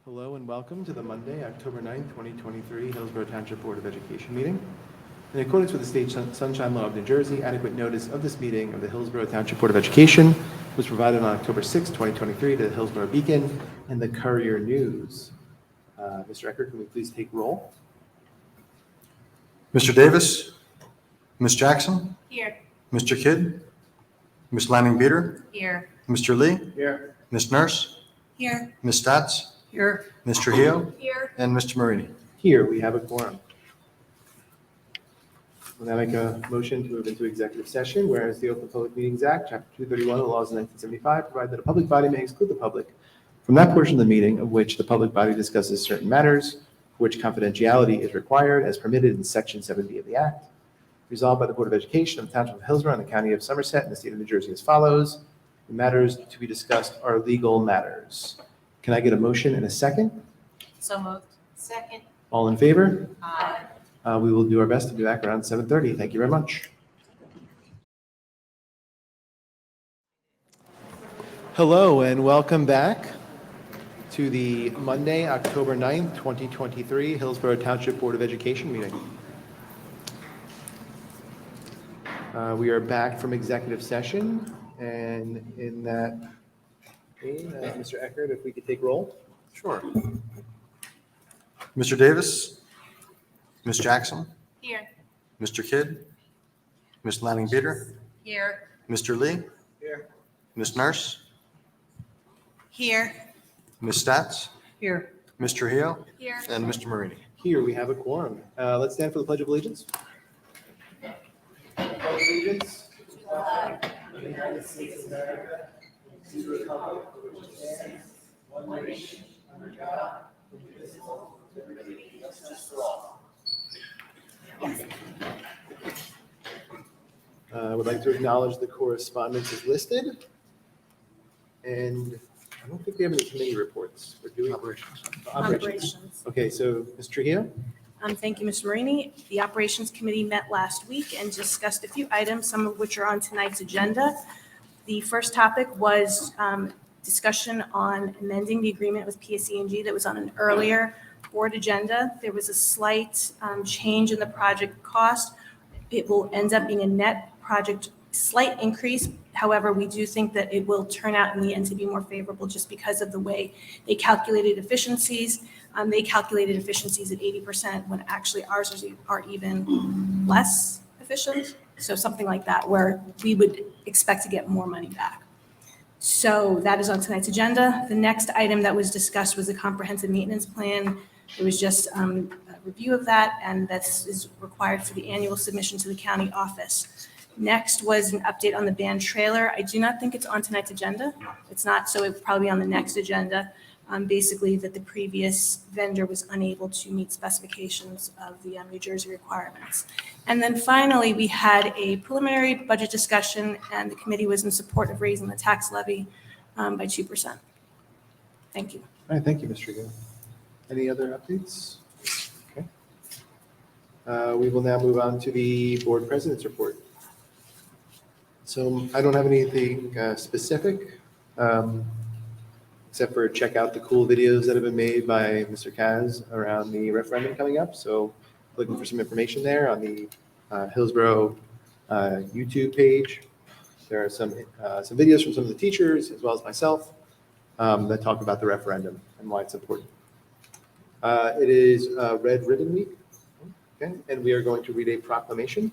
Hello and welcome to the Monday, October 9th, 2023 Hillsborough Township Board of Education meeting. In accordance with the State Sunshine Law of New Jersey, adequate notice of this meeting of the Hillsborough Township Board of Education was provided on October 6, 2023 to the Hillsborough Beacon and the Courier News. Mr. Eckert, can we please take roll? Mr. Davis, Ms. Jackson, Here. Mr. Kidd, Ms. Lanning-Beater, Here. Mr. Lee, Here. Ms. Nurse, Here. Ms. Stats, Here. Ms. Trujillo, Here. and Mr. Marini. Here, we have a quorum. We'll now make a motion to move into executive session, whereas the Open Public Meetings Act, Chapter 231 of the laws of 1975 provide that a public body may exclude the public from that portion of the meeting of which the public body discusses certain matters for which confidentiality is required as permitted in Section 7B of the Act. Resolved by the Board of Education of the Township of Hillsborough and the County of Somerset and the State of New Jersey as follows. The matters to be discussed are legal matters. Can I get a motion and a second? So moved. Second. All in favor? Aye. We will do our best to be back around 7:30. Thank you very much. Hello and welcome back to the Monday, October 9th, 2023 Hillsborough Township Board of Education meeting. We are back from executive session, and in that, Mr. Eckert, if we could take roll. Sure. Mr. Davis, Ms. Jackson, Here. Mr. Kidd, Ms. Lanning-Beater, Here. Mr. Lee, Here. Ms. Nurse, Here. Ms. Stats, Here. Ms. Trujillo, Here. and Mr. Marini. Here we have a quorum. Let's stand for the Pledge of Allegiance. Pledge of Allegiance. To the United States of America, to the republic for which it stands, one nation, under God, indivisible, with liberty and justice for all. I would like to acknowledge the correspondence is listed. And I don't think we have any committee reports. We're doing operations. Operations. Okay, so Ms. Trujillo? Thank you, Mr. Marini. The Operations Committee met last week and discussed a few items, some of which are on tonight's agenda. The first topic was discussion on amending the agreement with PSE&G that was on an earlier board agenda. There was a slight change in the project cost. It will end up being a net project slight increase. However, we do think that it will turn out in the end to be more favorable just because of the way they calculated efficiencies. They calculated efficiencies at 80% when actually ours are even less efficient. So something like that, where we would expect to get more money back. So that is on tonight's agenda. The next item that was discussed was the comprehensive maintenance plan. It was just a review of that, and this is required for the annual submission to the county office. Next was an update on the band trailer. I do not think it's on tonight's agenda. It's not, so it would probably be on the next agenda. Basically that the previous vendor was unable to meet specifications of the New Jersey requirements. And then finally, we had a preliminary budget discussion, and the committee was in support of raising the tax levy by 2%. Thank you. All right, thank you, Mr. Gill. Any other updates? Okay. We will now move on to the board president's report. So I don't have anything specific, except for check out the cool videos that have been made by Mr. Kaz around the referendum coming up. So looking for some information there on the Hillsborough YouTube page. There are some videos from some of the teachers as well as myself that talk about the referendum and why it's important. It is Red Ribbon Week, okay, and we are going to read a proclamation.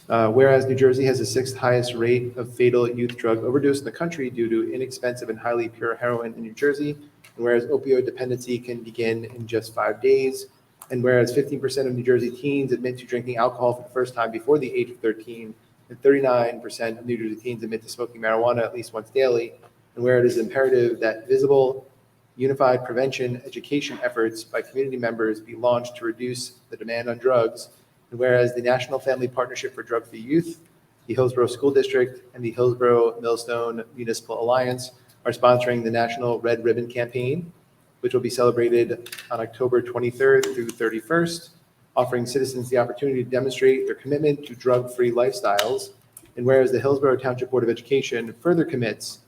Whereas New Jersey has the 6th highest rate of fatal youth drug overdose in the country due to inexpensive and highly pure heroin in New Jersey, and whereas opioid dependency can begin in just 5 days, and whereas 15% of New Jersey teens admit to drinking alcohol for the first time before the age of 13, and 39% of New Jersey teens admit to smoking marijuana at least once daily, and where it is imperative that visible, unified prevention education efforts by community members be launched to reduce the demand on drugs. And whereas the National Family Partnership for Drug-Free Youth, the Hillsborough School District, and the Hillsborough Millstone Municipal Alliance are sponsoring the National Red Ribbon Campaign, which will be celebrated on October 23rd through 31st, offering citizens the opportunity to demonstrate their commitment to drug-free lifestyles. And whereas the Hillsborough Township Board of Education further commits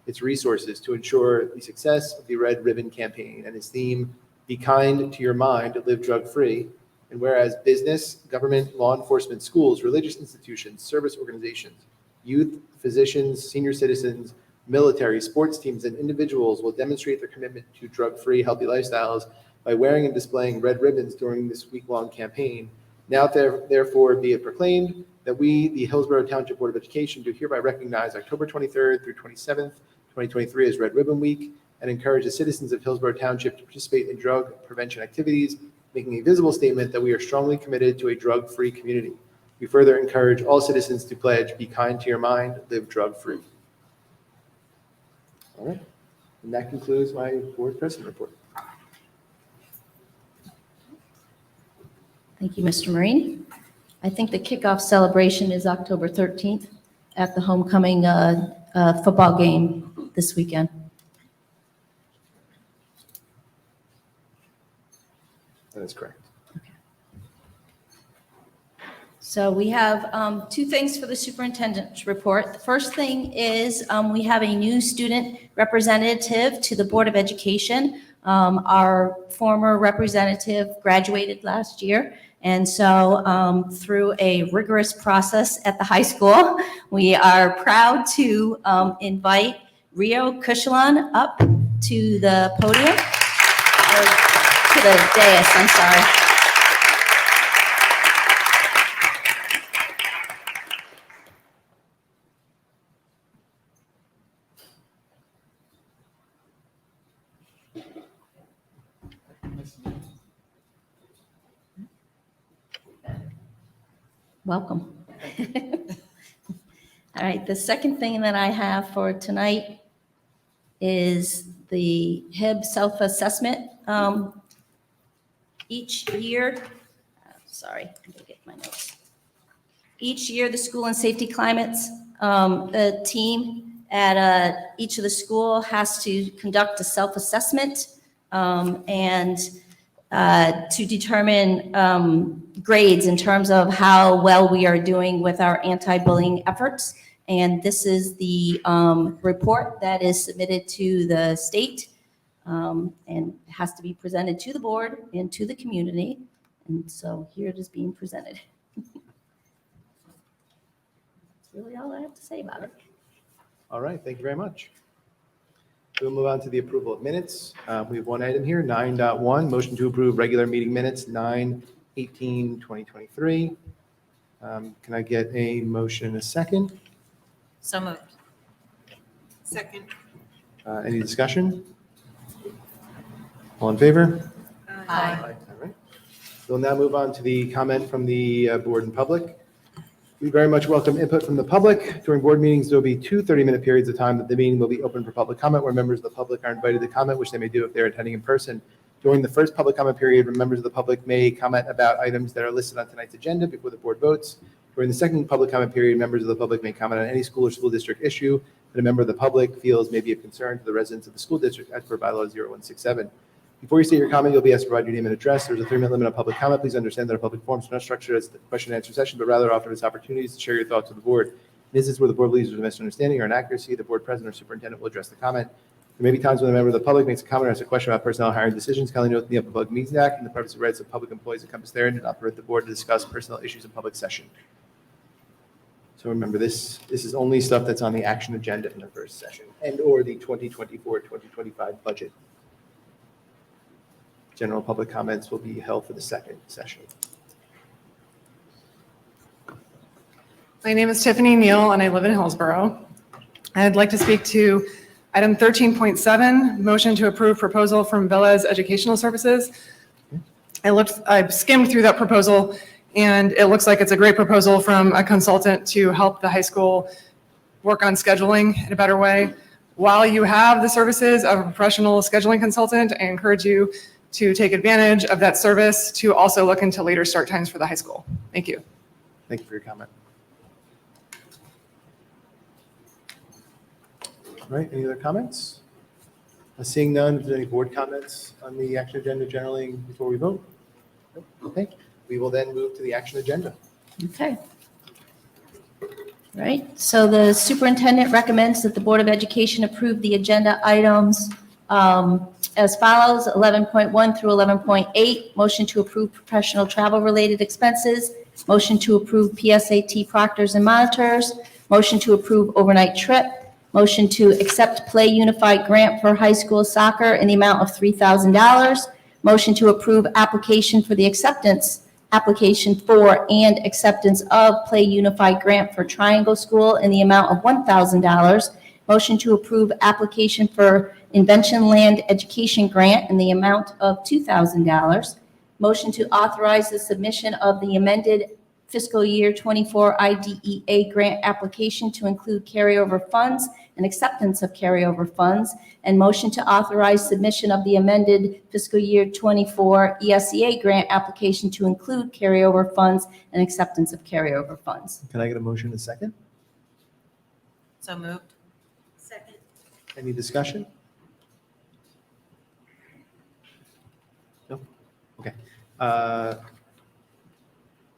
its resources to ensure the success of the Red Ribbon campaign and its theme, "Be kind to your mind, live drug-free." And whereas business, government, law enforcement, schools, religious institutions, service organizations, youth, physicians, senior citizens, military, sports teams, and individuals will demonstrate their commitment to drug-free, healthy lifestyles by wearing and displaying red ribbons during this week-long campaign. Now therefore be it proclaimed that we, the Hillsborough Township Board of Education, do hereby recognize October 23rd through 27th, 2023 as Red Ribbon Week, and encourage the citizens of Hillsborough Township to participate in drug prevention activities, making a visible statement that we are strongly committed to a drug-free community. We further encourage all citizens to pledge, "Be kind to your mind, live drug-free." All right, and that concludes my board president report. Thank you, Mr. Marini. I think the kickoff celebration is October 13th at the homecoming football game this weekend. That is correct. So we have two things for the superintendent's report. The first thing is we have a new student representative to the Board of Education. Our former representative graduated last year. And so through a rigorous process at the high school, we are proud to invite Rio Cushlan up to the podium, or to the dais, I'm sorry. Welcome. All right, the second thing that I have for tonight is the HIB self-assessment. Each year, sorry, I'm gonna get my notes. Each year, the school and safety climates, the team at each of the school has to conduct a self-assessment and to determine grades in terms of how well we are doing with our anti-bullying efforts. And this is the report that is submitted to the state and has to be presented to the board and to the community. And so here it is being presented. That's really all I have to say about it. All right, thank you very much. We'll move on to the approval of minutes. We have one item here, 9.1, motion to approve regular meeting minutes, 9/18/2023. Can I get a motion and a second? So moved. Second. Any discussion? All in favor? Aye. All right. We'll now move on to the comment from the board and public. We very much welcome input from the public. During board meetings, there will be two 30-minute periods of time that the meeting will be open for public comment, where members of the public are invited to comment, which they may do if they're attending in person. During the first public comment period, members of the public may comment about items that are listed on tonight's agenda before the board votes. During the second public comment period, members of the public may comment on any school or school district issue that a member of the public feels may be of concern to the residents of the school district as per bylaw 0167. Before you state your comment, you'll be asked to provide your name and address. There's a 3-minute limit on public comment. Please understand that a public forum is not structured as the question and answer session, but rather offers opportunities to share your thoughts with the board. In instances where the board believes there's a misunderstanding or inaccuracy, the board president or superintendent will address the comment. There may be times when a member of the public makes a comment or asks a question about personnel hiring decisions. Kindly note in the Open Public Meetings Act and the privacy rights of public employees encompassed therein do not permit the board to discuss personnel issues in public session. So remember, this is only stuff that's on the action agenda in the first session and or the 2024-2025 budget. General public comments will be held for the second session. My name is Tiffany Neal, and I live in Hillsborough. I'd like to speak to item 13.7, motion to approve proposal from Velez Educational Services. I skimmed through that proposal, and it looks like it's a great proposal from a consultant to help the high school work on scheduling in a better way. While you have the services of a professional scheduling consultant, I encourage you to take advantage of that service to also look into later start times for the high school. Thank you. Thank you for your comment. All right, any other comments? Seeing none, is there any board comments on the action agenda generally before we vote? Nope. Okay, we will then move to the action agenda. Okay. Right, so the superintendent recommends that the Board of Education approve the agenda items as follows, 11.1 through 11.8. Motion to approve professional travel-related expenses. Motion to approve PSAT proctors and monitors. Motion to approve overnight trip. Motion to accept Play Unified grant for high school soccer in the amount of $3,000. Motion to approve application for the application for and acceptance of Play Unified grant for Triangle School in the amount of $1,000. Motion to approve application for Invention Land Education grant in the amount of $2,000. Motion to authorize the submission of the amended fiscal year 24 IDEA grant application to include carryover funds and acceptance of carryover funds, and motion to authorize submission of the amended fiscal year 24 ESEA grant application to include carryover funds and acceptance of carryover funds. Can I get a motion in a second? So moved. Second. Any discussion? No? Okay.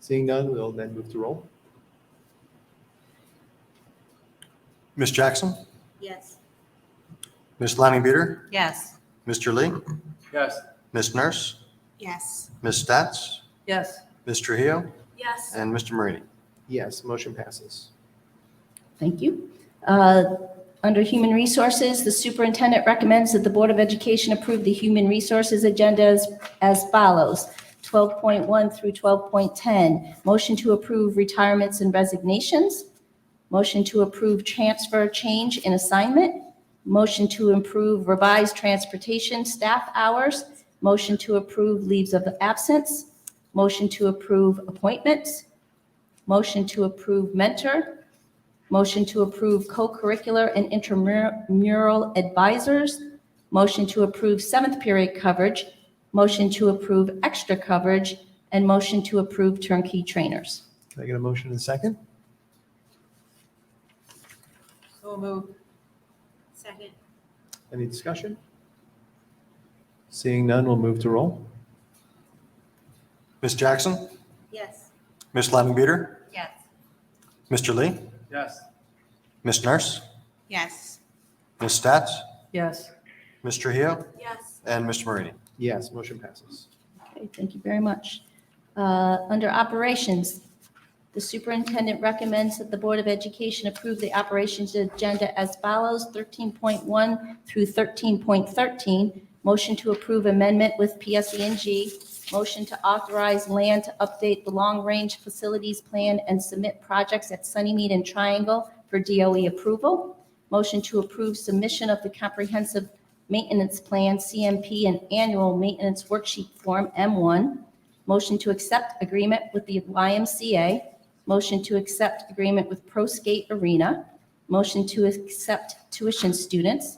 Seeing none, we'll then move to roll. Ms. Jackson, Yes. Ms. Lanning Beater, Yes. Mr. Lee, Yes. Ms. Nurse, Yes. Ms. Stats, Yes. Ms. Trujillo, Yes. and Mr. Marini. Yes, motion passes. Thank you. Under Human Resources, the superintendent recommends that the Board of Education approve the Human Resources agendas as follows. 12.1 through 12.10. Motion to approve retirements and resignations. Motion to approve transfer change in assignment. Motion to approve revised transportation staff hours. Motion to approve leaves of absence. Motion to approve appointments. Motion to approve mentor. Motion to approve co-curricular and intramural advisors. Motion to approve seventh period coverage. Motion to approve extra coverage, and motion to approve turnkey trainers. Can I get a motion in a second? So moved. Second. Any discussion? Seeing none, we'll move to roll. Ms. Jackson, Yes. Ms. Lanning Beater, Yes. Mr. Lee, Yes. Ms. Nurse, Yes. Ms. Stats, Yes. Ms. Trujillo, Yes. and Mr. Marini. Yes, motion passes. Okay, thank you very much. Under operations, the superintendent recommends that the Board of Education approve the operations agenda as follows, 13.1 through 13.13. Motion to approve amendment with PSE&G. Motion to authorize land to update the long-range facilities plan and submit projects at Sunnymead and Triangle for DOE approval. Motion to approve submission of the comprehensive maintenance plan, CMP, and annual maintenance worksheet form, M1. Motion to accept agreement with the YMCA. Motion to accept agreement with Pro Skate Arena. Motion to accept tuition students.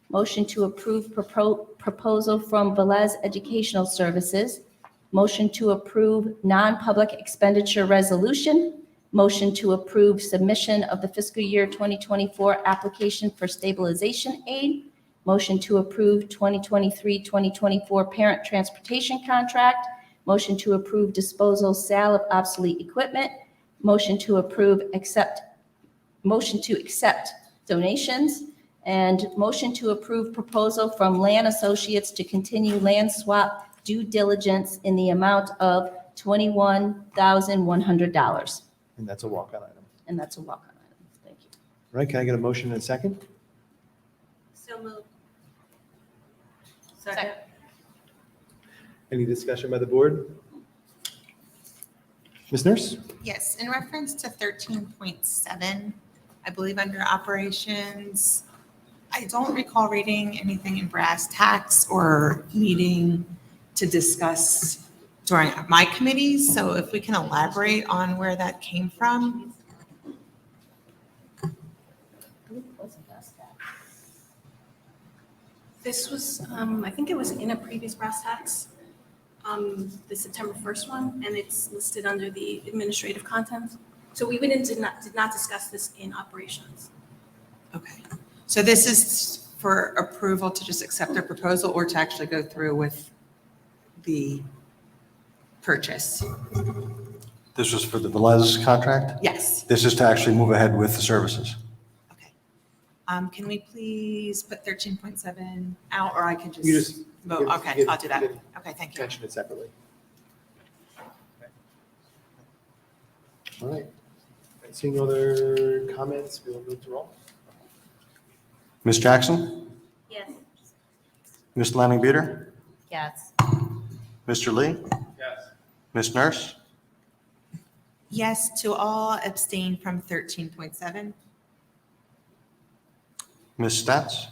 Motion to approve proposal from Velez Educational Services. Motion to approve non-public expenditure resolution. Motion to approve submission of the fiscal year 2024 application for stabilization aid. Motion to approve 2023-2024 parent transportation contract. Motion to approve disposal, sale of obsolete equipment. Motion to accept donations. And motion to approve proposal from Land Associates to continue land swap due diligence in the amount of $21,100. And that's a walk-on item. And that's a walk-on item. Thank you. All right, can I get a motion in a second? So moved. Second. Any discussion by the board? Ms. Nurse? Yes, in reference to 13.7, I believe under operations, I don't recall reading anything in brass tacks or needing to discuss during my committees. So if we can elaborate on where that came from. This was, I think it was in a previous brass tacks, the September 1st one, and it's listed under the administrative content. So we did not discuss this in operations. Okay. So this is for approval to just accept their proposal or to actually go through with the purchase? This was for the Velez contract? Yes. This is to actually move ahead with the services. Okay. Can we please put 13.7 out, or I can You just just- vote? you can- Okay, you can- I'll do that. you can Okay, thank you. Mention it separately. All right. Seeing no other comments, we'll move to roll. Ms. Jackson? Yes. Ms. Lanning-Beater? Yes. Mr. Lee? Yes. Ms. Nurse? Yes to all, abstain from 13.7. Ms. Stats?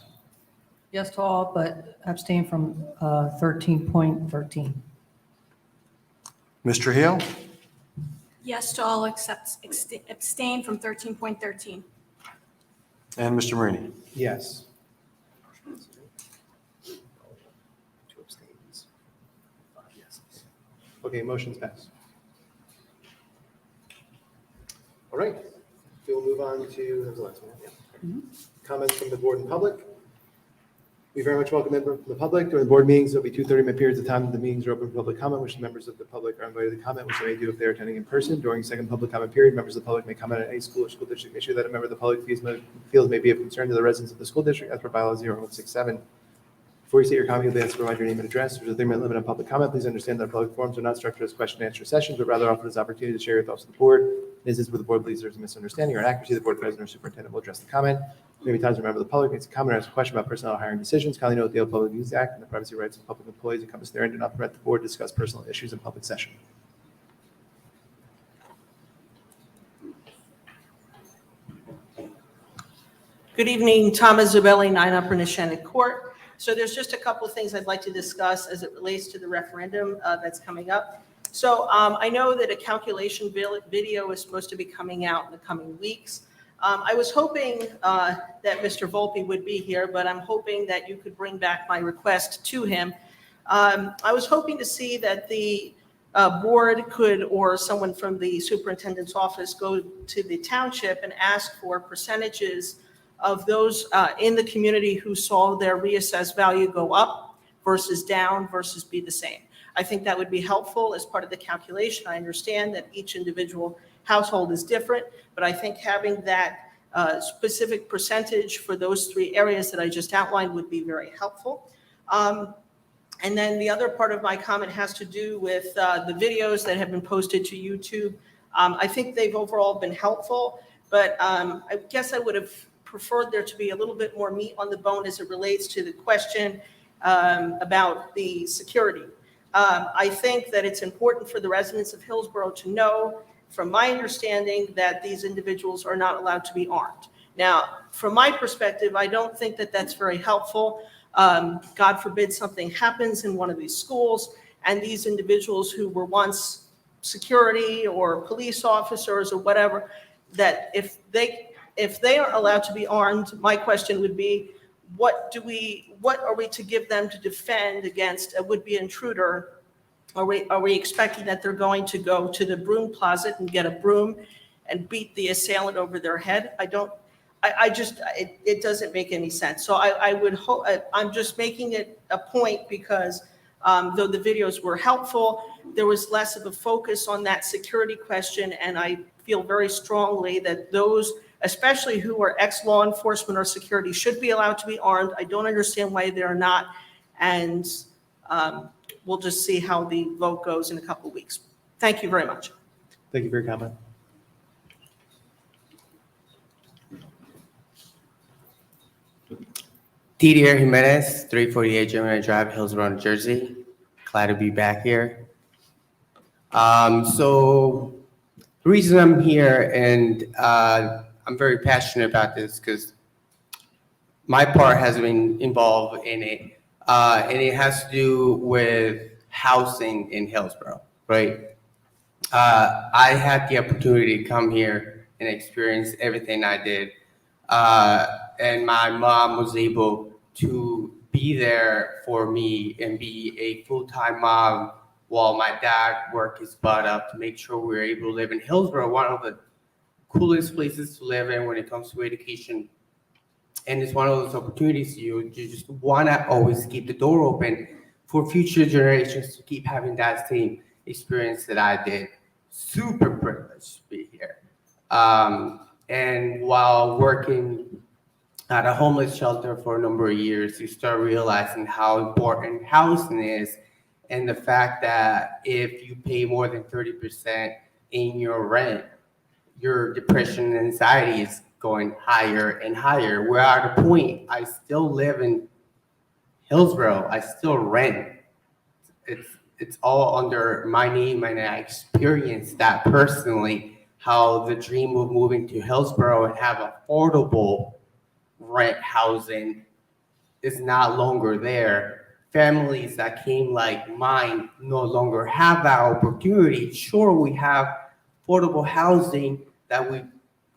Yes to all, but abstain from 13.13. Mr. Hill? Yes to all except abstain from 13.13. And Mr. Marini? Yes. Two abstains. 5 yeses. Okay, motion's passed. All right, we'll move on to, that was the last one, yeah. Comments from the board and public. We very much welcome input from the public. During the board meetings, there'll be 2 30-minute periods of time that the meetings are open for public comment, which members of the public are invited to comment, which they may do if they're attending in person. During second public comment period, members of the public may comment on any school or school district issue that a member of the public feels may be of concern to the residents of the school district as per bylaw 0167. Before you state your comment, you'll be asked to provide your name and address. There's a 3-minute limit on public comment. Please understand that public forums are not structured as question and answer sessions, but rather offer this opportunity to share your thoughts with the board. In instances where the board believes there's a misunderstanding or inaccuracy, the board president or superintendent will address the comment. There may be times when a member of the public makes a comment or asks a question about personnel or hiring decisions. Kindly note the Open Public Meetings Act and the privacy rights of public employees encompassed therein do not permit the board to discuss personal issues in public session. Good evening, Thomas Zabelli, 9 Upper Neshannock Court. So there's just a couple of things I'd like to discuss as it relates to the referendum that's coming up. So I know that a calculation video is supposed to be coming out in the coming weeks. I was hoping that Mr. Volpe would be here, but I'm hoping that you could bring back my request to him. I was hoping to see that the board could, or someone from the superintendent's office, go to the township and ask for percentages of those in the community who saw their reassessed value go up versus down versus be the same. I think that would be helpful as part of the calculation. I understand that each individual household is different, but I think having that specific percentage for those 3 areas that I just outlined would be very helpful. And then the other part of my comment has to do with the videos that have been posted to YouTube. I think they've overall been helpful, but I guess I would have preferred there to be a little bit more meat on the bone as it relates to the question about the security. I think that it's important for the residents of Hillsborough to know, from my understanding, that these individuals are not allowed to be armed. Now, from my perspective, I don't think that that's very helpful. God forbid something happens in one of these schools, and these individuals who were once security or police officers or whatever, that if they are allowed to be armed, my question would be, what are we to give them to defend against a would-be intruder? Are we expecting that they're going to go to the broom closet and get a broom and beat the assailant over their head? It doesn't make any sense. So I would hope, I'm just making it a point because though the videos were helpful, there was less of a focus on that security question. And I feel very strongly that those, especially who are ex-law enforcement or security, should be allowed to be armed. I don't understand why they're not. And we'll just see how the vote goes in a couple of weeks. Thank you very much. Thank you for your comment. Didier Jimenez, 348 Gemini Drive, Hillsborough, New Jersey. Glad to be back here. So the reason I'm here, and I'm very passionate about this because my part has been involved in it, and it has to do with housing in Hillsborough, right? I had the opportunity to come here and experience everything I did. And my mom was able to be there for me and be a full-time mom while my dad worked his butt up to make sure we were able to live in Hillsborough, one of the coolest places to live in when it comes to education. And it's one of those opportunities you just want to always keep the door open for future generations to keep having that same experience that I did. super privileged to be here. And while working at a homeless shelter for a number of years, you start realizing how important housing is, and the fact that if you pay more than 30% in your rent, your depression and anxiety is going higher and higher. We're at a point, I still live in Hillsborough, I still rent. It's all under my name, and I experienced that personally, how the dream of moving to Hillsborough and have affordable rent housing is not longer there. Families that came like mine no longer have that opportunity. Sure, we have affordable housing that we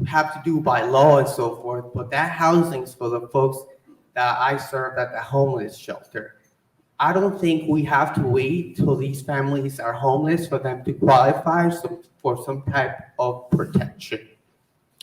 have to do by law and so forth, but that housing is for the folks that I served at the homeless shelter. I don't think we have to wait till these families are homeless for them to qualify for some type of protection.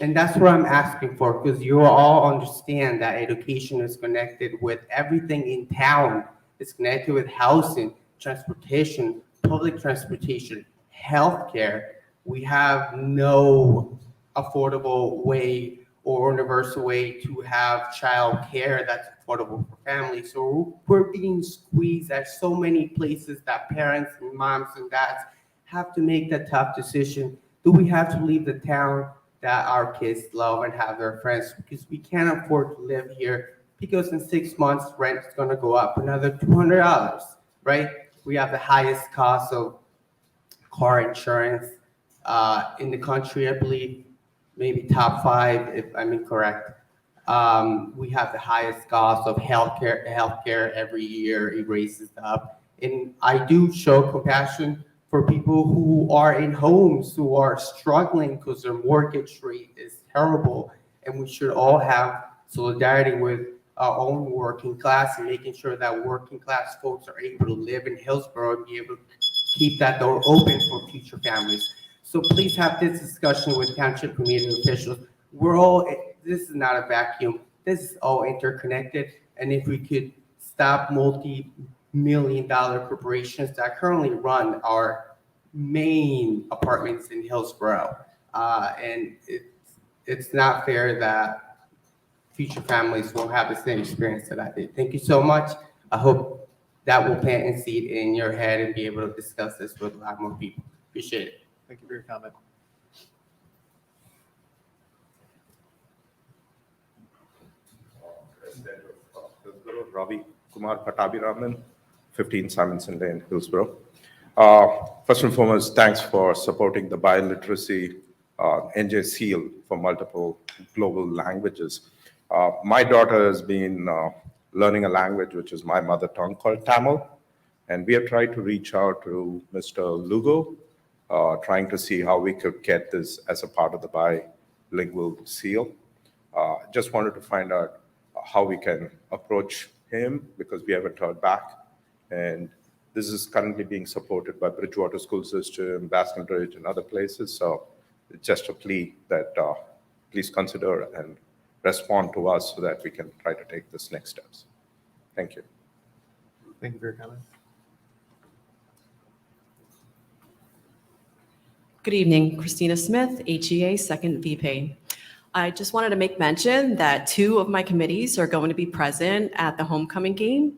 And that's what I'm asking for, because you all understand that education is connected with everything in town. It's connected with housing, transportation, public transportation, healthcare. We have no affordable way or universal way to have child care that's affordable for families. So we're being squeezed at so many places that parents and moms and dads have to make that tough decision. Do we have to leave the town that our kids love and have their friends, because we can't afford to live here, because in 6 months rent is going to go up another $200, right? We have the highest cost of car insurance in the country, I believe, maybe top 5 if I'm incorrect. We have the highest cost of healthcare every year. It raises up, and I do show compassion for people who are in homes who are struggling because their mortgage rate is terrible. And we should all have solidarity with our own working class and making sure that working class folks are able to live in Hillsborough and be able to keep that door open for future families. So please have this discussion with township community officials. This is not a vacuum. This is all interconnected. And if we could stop multi-million-dollar corporations that currently run our main apartments in Hillsborough. And it's not fair that future families will have the same experience that I did. Thank you so much. I hope that will plant a seed in your head and be able to discuss this with a lot more people. Appreciate it. Thank you for your comment. President of Hillsborough, Ravi Kumar Pattabhiraman, 15 Simonson Lane, Hillsborough. First and foremost, thanks for supporting the biliteracy NJ seal for multiple global languages. My daughter has been learning a language which is my mother tongue called Tamil, and we have tried to reach out to Mr. Lugo, trying to see how we could get this as a part of the bilingual seal. Just wanted to find out how we can approach him, because we haven't heard back. And this is currently being supported by Bridgewater School System, Baskin Ridge, and other places. So it's just a plea that please consider and respond to us so that we can try to take this next steps. Thank you. Thank you for your comment. Good evening, Christina Smith, HEA, second VP. I just wanted to make mention that 2 of my committees are going to be present at the homecoming game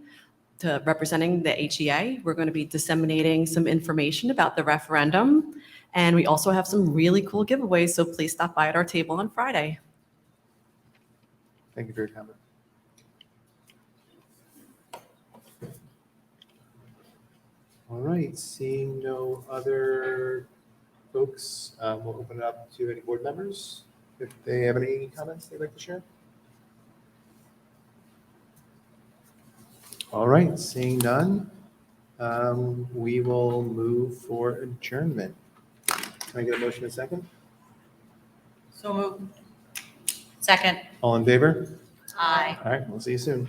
representing the HEA. We're going to be disseminating some information about the referendum, and we also have some really cool giveaways, so please stop by at our table on Friday. Thank you for your comment. All right, seeing no other folks, we'll open it up to any board members if they have any comments they'd like to share. All right, seeing none, we will move for adjournment. Can I get a motion in a second? So moved. Second. All in favor? Aye. All right, we'll see you soon.